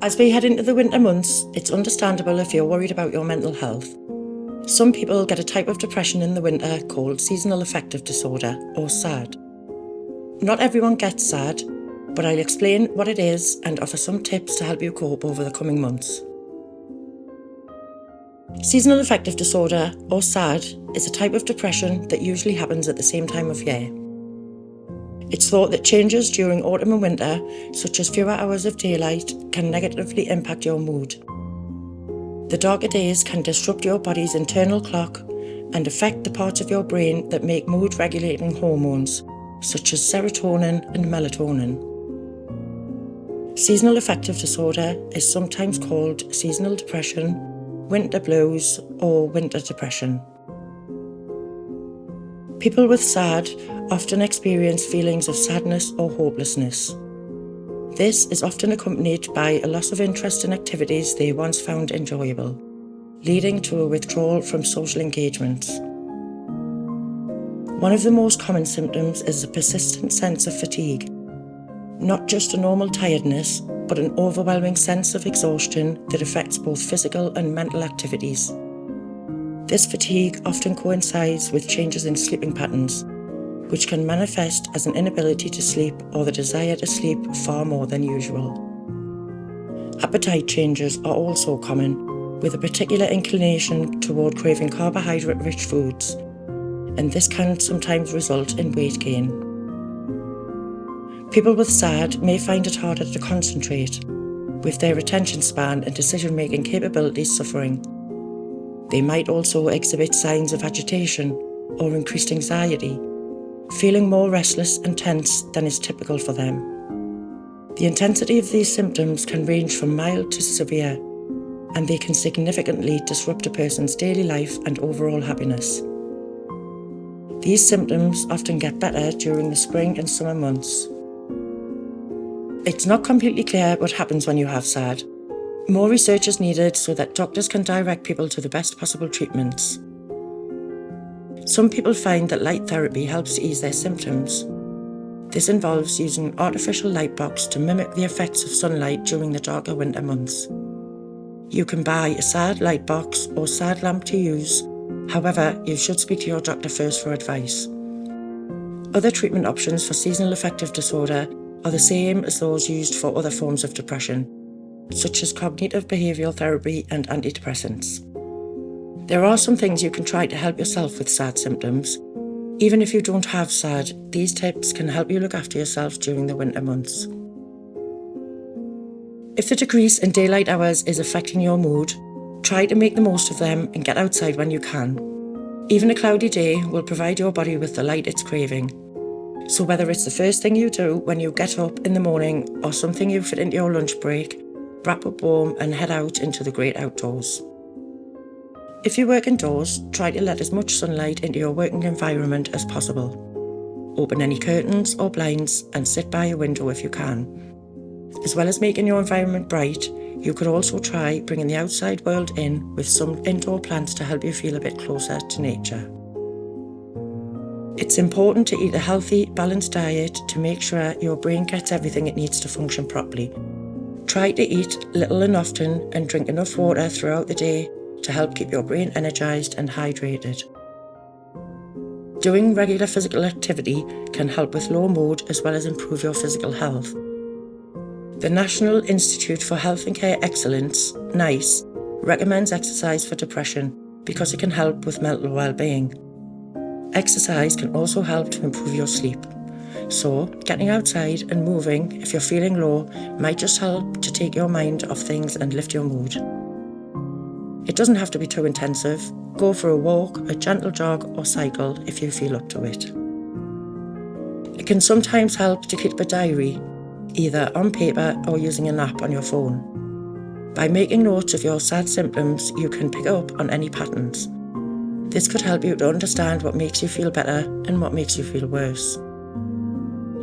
As we head into the winter months, it's understandable if you're worried about your mental health. Some people get a type of depression in the winter called Seasonal Affective Disorder, or SAD. Not everyone gets SAD, but I'll explain what it is and offer some tips to help you cope over the coming months. Seasonal Affective Disorder, or SAD, is a type of depression that usually happens at the same time of year. It's thought that changes during autumn and winter, such as fewer hours of daylight, can negatively impact your mood. The darker days can disrupt your body's internal clock and affect the parts of your brain that make mood-regulating hormones, such as serotonin and melatonin. Seasonal affective disorder is sometimes called seasonal depression, winter blues, or winter depression. People with SAD often experience feelings of sadness or hopelessness. This is often accompanied by a loss of interest in activities they once found enjoyable, leading to a withdrawal from social engagements. One of the most common symptoms is a persistent sense of fatigue, not just a normal tiredness, but an overwhelming sense of exhaustion that affects both physical and mental activities. This fatigue often coincides with changes in sleeping patterns, which can manifest as an inability to sleep or the desire to sleep far more than usual. Appetite changes are also common, with a particular inclination toward craving carbohydrate-rich foods, and this can sometimes result in weight gain. People with SAD may find it harder to concentrate, with their attention span and decision-making capabilities suffering. They might also exhibit signs of agitation or increased anxiety, feeling more restless and tense than is typical for them. The intensity of these symptoms can range from mild to severe, and they can significantly disrupt a person's daily life and overall happiness. These symptoms often get better during the spring and summer months. It's not completely clear what happens when you have SAD. More research is needed so that doctors can direct people to the best possible treatments. Some people find that light therapy helps to ease their symptoms. This involves using artificial light box to mimic the effects of sunlight during the darker winter months. You can buy a SAD light box or SAD lamp to use. However, you should speak to your doctor first for advice. Other treatment options for seasonal affective disorder are the same as those used for other forms of depression, such as cognitive behavioural therapy and antidepressants. There are some things you can try to help yourself with SAD symptoms. Even if you don't have SAD, these tips can help you look after yourself during the winter months. If the decrease in daylight hours is affecting your mood, try to make the most of them and get outside when you can. Even a cloudy day will provide your body with the light it's craving. So whether it's the first thing you do when you get up in the morning or something you fit into your lunch break, wrap up warm and head out into the great outdoors. If you work indoors, try to let as much sunlight into your working environment as possible. Open any curtains or blinds and sit by a window if you can. As well as making your environment bright, you could also try bringing the outside world in with some indoor plants to help you feel a bit closer to nature. It's important to eat a healthy, balanced diet to make sure your brain gets everything it needs to function properly. Try to eat little and often and drink enough water throughout the day to help keep your brain energised and hydrated. Doing regular physical activity can help with low mood as well as improve your physical health. The National Institute for Health and Care Excellence, NICE, recommends exercise for depression because it can help with mental well-being. Exercise can also help to improve your sleep. So, getting outside and moving if you're feeling low might just help to take your mind off things and lift your mood. It doesn't have to be too intensive. Go for a walk, a gentle jog or cycle if you feel up to it. It can sometimes help to keep a diary, either on paper or using an app on your phone. By making notes of your SAD symptoms, you can pick up on any patterns. This could help you to understand what makes you feel better and what makes you feel worse.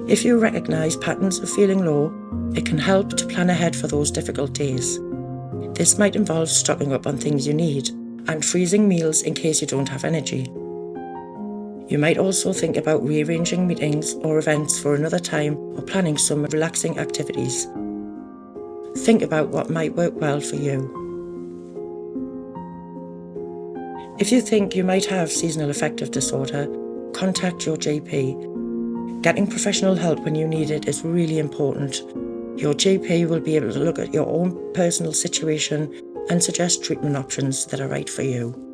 If you recognise patterns of feeling low, it can help to plan ahead for those difficult days. This might involve stocking up on things you need and freezing meals in case you don't have energy. You might also think about rearranging meetings or events for another time or planning some relaxing activities. Think about what might work well for you. If you think you might have seasonal affective disorder, contact your GP. Getting professional help when you need it is really important. Your GP will be able to look at your own personal situation and suggest treatment options that are right for you.